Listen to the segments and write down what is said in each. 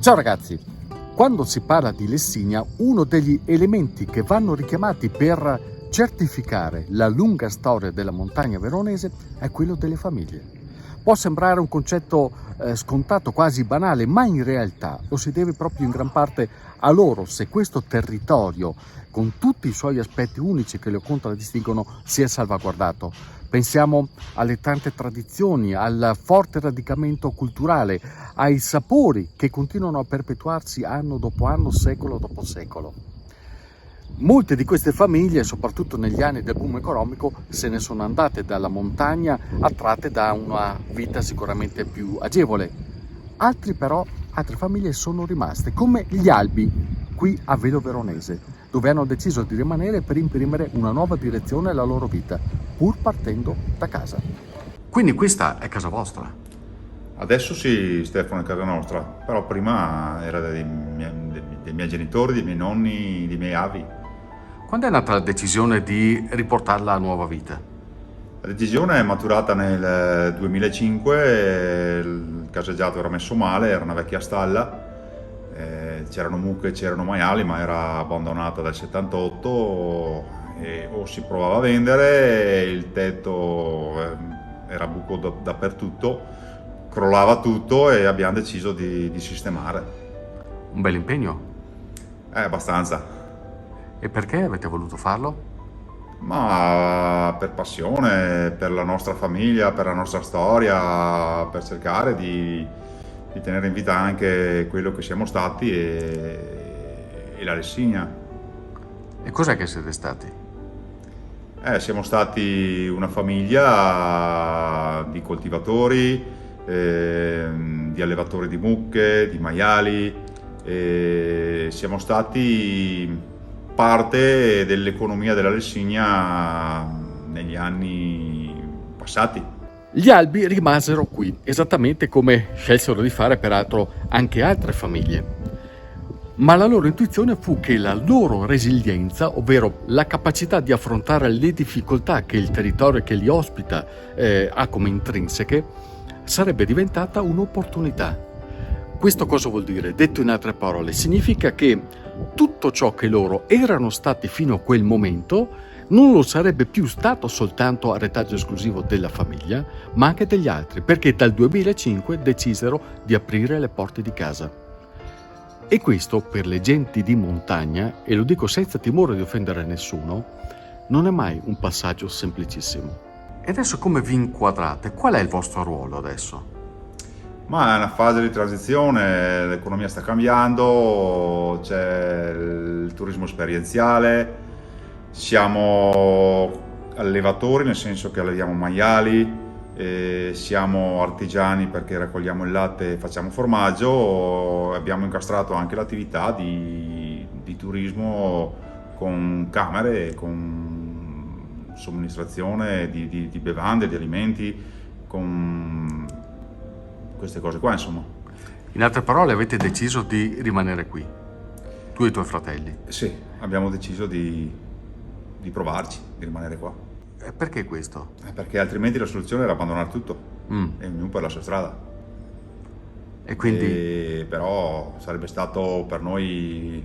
Ciao ragazzi, quando si parla di Lessinia, uno degli elementi che vanno richiamati per certificare la lunga storia della montagna veronese è quello delle famiglie. Può sembrare un concetto scontato, quasi banale, ma in realtà lo si deve proprio in gran parte a loro se questo territorio, con tutti i suoi aspetti unici che lo contraddistinguono, si è salvaguardato. Pensiamo alle tante tradizioni, al forte radicamento culturale, ai sapori che continuano a perpetuarsi anno dopo anno, secolo dopo secolo. Molte di queste famiglie, soprattutto negli anni del boom economico, se ne sono andate dalla montagna attratte da una vita sicuramente più agevole. Altre famiglie sono rimaste, come gli Albi, qui a Velo Veronese, dove hanno deciso di rimanere per imprimere una nuova direzione alla loro vita, pur partendo da casa. Quindi questa è casa vostra? Adesso sì, Stefano, è casa nostra, però prima era dei miei genitori, dei miei nonni, dei miei avi. Quando è nata la decisione di riportarla a nuova vita? La decisione è maturata nel 2005, il caseggiato era messo male, era una vecchia stalla, c'erano mucche, c'erano maiali, ma era abbandonata dal 78 e o si provava a vendere, il tetto era buco dappertutto, crollava tutto e abbiamo deciso di sistemare. Un bel impegno? Abbastanza. E perché avete voluto farlo? Ma per passione, per la nostra famiglia, per la nostra storia, per cercare di tenere in vita anche quello che siamo stati e la Lessinia. E cos'è che siete stati? Siamo stati una famiglia di coltivatori, di allevatori di mucche, di maiali, siamo stati parte dell'economia della Lessinia negli anni passati. Gli Albi rimasero qui, esattamente come scelsero di fare peraltro anche altre famiglie. Ma la loro intuizione fu che la loro resilienza, ovvero la capacità di affrontare le difficoltà che il territorio che li ospita ha come intrinseche, sarebbe diventata un'opportunità. Questo cosa vuol dire? Detto in altre parole, significa che tutto ciò che loro erano stati fino a quel momento non lo sarebbe più stato soltanto a retaggio esclusivo della famiglia, ma anche degli altri, perché dal 2005 decisero di aprire le porte di casa. E questo per le genti di montagna, e lo dico senza timore di offendere nessuno, non è mai un passaggio semplicissimo. E adesso come vi inquadrate? Qual è il vostro ruolo adesso? Ma è una fase di transizione, l'economia sta cambiando, c'è il turismo esperienziale, siamo allevatori nel senso che alleviamo maiali, siamo artigiani perché raccogliamo il latte e facciamo formaggio, abbiamo incastrato anche l'attività di turismo con camere, con somministrazione di bevande, di alimenti, con queste cose qua, insomma. In altre parole, avete deciso di rimanere qui, tu e i tuoi fratelli? Sì, abbiamo deciso di provarci, di rimanere qua. E perché questo? Perché altrimenti la soluzione era abbandonare tutto e ognuno per la sua strada. E quindi? Però sarebbe stato per noi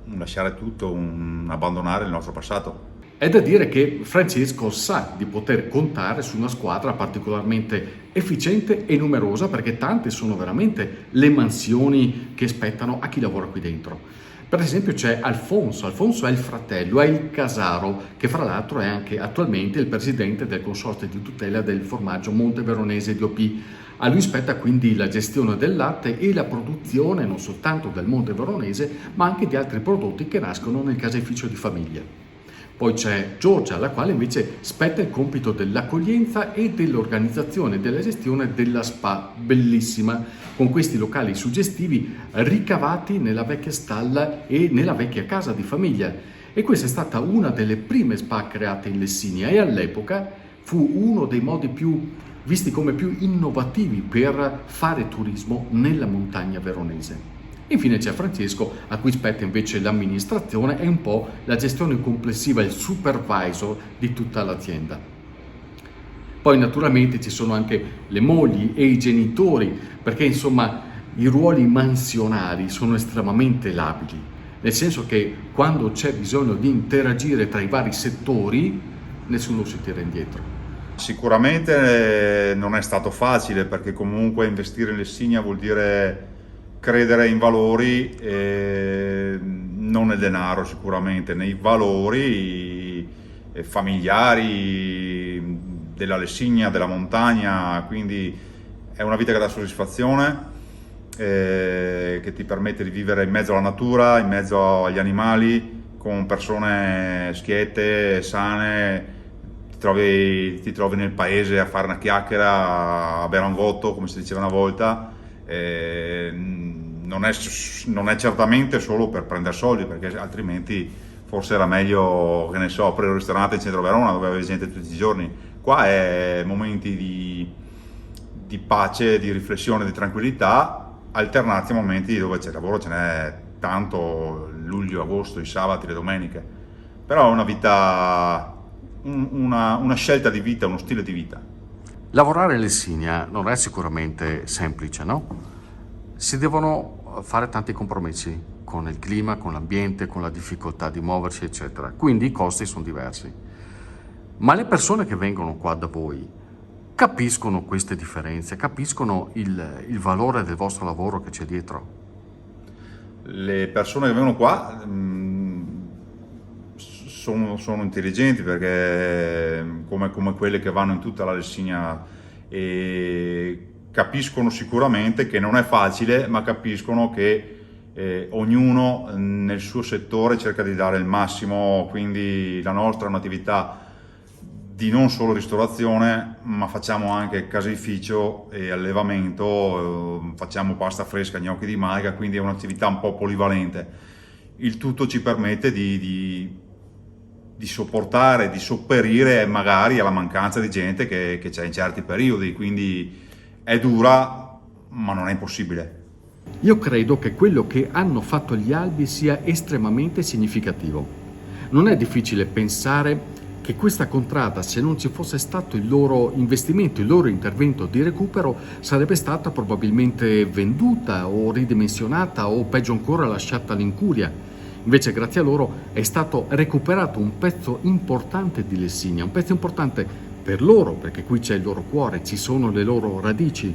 un lasciare tutto, un abbandonare il nostro passato. È da dire che Francesco sa di poter contare su una squadra particolarmente efficiente e numerosa, perché tante sono veramente le mansioni che spettano a chi lavora qui dentro. Per esempio c'è Alfonso è il fratello, è il casaro, che fra l'altro è anche attualmente il presidente del consorzio di tutela del formaggio Monte Veronese DOP. A lui spetta quindi la gestione del latte e la produzione non soltanto del Monte Veronese, ma anche di altri prodotti che nascono nel caseificio di famiglia. Poi c'è Giorgia, alla quale invece spetta il compito dell'accoglienza e dell'organizzazione e della gestione della spa bellissima, con questi locali suggestivi ricavati nella vecchia stalla e nella vecchia casa di famiglia. E questa è stata una delle prime spa create in Lessinia e all'epoca fu uno dei modi visti come più innovativi per fare turismo nella montagna veronese. Infine c'è Francesco, a cui spetta invece l'amministrazione e un po' la gestione complessiva, il supervisor di tutta l'azienda. Poi naturalmente ci sono anche le mogli e i genitori, perché insomma i ruoli mansionali sono estremamente labili, nel senso che quando c'è bisogno di interagire tra i vari settori, nessuno si tira indietro. Sicuramente non è stato facile, perché comunque investire in Lessinia vuol dire credere in valori, non nel denaro sicuramente, nei valori familiari della Lessinia, della montagna, quindi è una vita che dà soddisfazione, che ti permette di vivere in mezzo alla natura, in mezzo agli animali, con persone schiette, sane. Ti trovi nel paese a fare una chiacchiera, a bere un gotto, come si diceva una volta. Non è certamente solo per prendere soldi, perché altrimenti forse era meglio, che ne so, aprire un ristorante in centro a Verona dove avevi gente tutti i giorni. Qua è momenti di pace, di riflessione, di tranquillità, alternati a momenti dove c'è lavoro, ce n'è tanto, luglio, agosto, i sabati, le domeniche. Però è una vita, una scelta di vita, uno stile di vita. Lavorare in Lessinia non è sicuramente semplice, no? Si devono fare tanti compromessi con il clima, con l'ambiente, con la difficoltà di muoversi, eccetera. Quindi i costi sono diversi. Ma le persone che vengono qua da voi capiscono queste differenze, capiscono il valore del vostro lavoro che c'è dietro? Le persone che vengono qua sono intelligenti, perché come quelle che vanno in tutta la Lessinia, e capiscono sicuramente che non è facile, ma capiscono che ognuno nel suo settore cerca di dare il massimo. Quindi la nostra è un'attività di non solo ristorazione, ma facciamo anche caseificio e allevamento, facciamo pasta fresca, gnocchi di malga, quindi è un'attività un po' polivalente. Il tutto ci permette di sopportare, di sopperire magari alla mancanza di gente che c'è in certi periodi, quindi è dura, ma non è impossibile. Io credo che quello che hanno fatto gli Albi sia estremamente significativo. Non è difficile pensare che questa contrada, se non ci fosse stato il loro investimento, il loro intervento di recupero, sarebbe stata probabilmente venduta o ridimensionata o peggio ancora lasciata all'incuria. Invece grazie a loro è stato recuperato un pezzo importante di Lessinia, un pezzo importante per loro, perché qui c'è il loro cuore, ci sono le loro radici,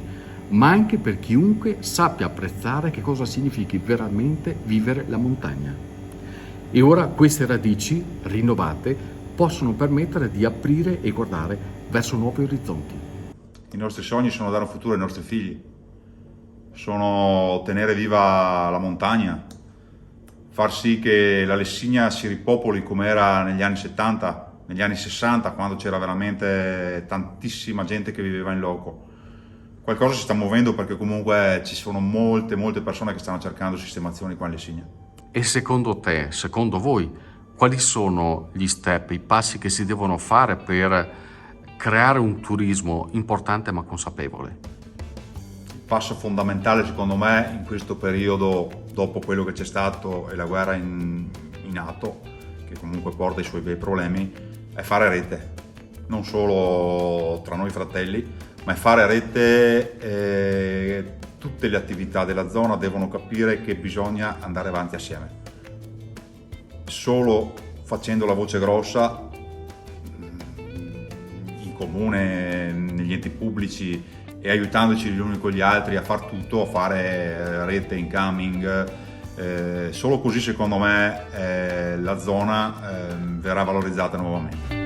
ma anche per chiunque sappia apprezzare che cosa significhi veramente vivere la montagna. E ora queste radici rinnovate possono permettere di aprire e guardare verso nuovi orizzonti. I nostri sogni sono dare un futuro ai nostri figli, sono tenere viva la montagna, far sì che la Lessinia si ripopoli come era negli anni 70, negli anni 60, quando c'era veramente tantissima gente che viveva in loco. Qualcosa si sta muovendo, perché comunque ci sono molte persone che stanno cercando sistemazioni qua in Lessinia. E secondo te, secondo voi, quali sono gli step, i passi che si devono fare per creare un turismo importante ma consapevole? Il passo fondamentale secondo me in questo periodo, dopo quello che c'è stato e la guerra in atto, che comunque porta i suoi bei problemi, è fare rete, non solo tra noi fratelli, ma è fare rete. Tutte le attività della zona devono capire che bisogna andare avanti assieme. Solo facendo la voce grossa in comune, negli enti pubblici, e aiutandoci gli uni con gli altri a far tutto, a fare rete, incoming, solo così secondo me la zona verrà valorizzata nuovamente.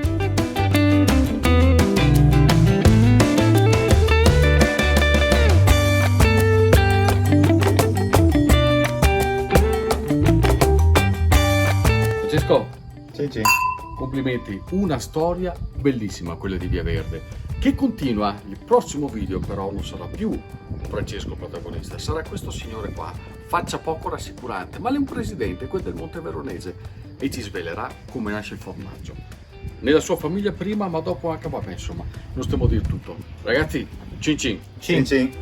Francesco, Sì. complimenti, una storia bellissima quella di Via Verde, che continua. Il prossimo video però non sarà più Francesco protagonista, sarà questo signore qua, faccia poco rassicurante, ma è un presidente, quel del Monte Veronese, e ci svelerà come nasce il formaggio. Nella sua famiglia prima, ma dopo anche, vabbè, insomma, non stiamo a dire tutto. Ragazzi, cin cin! Cin cin!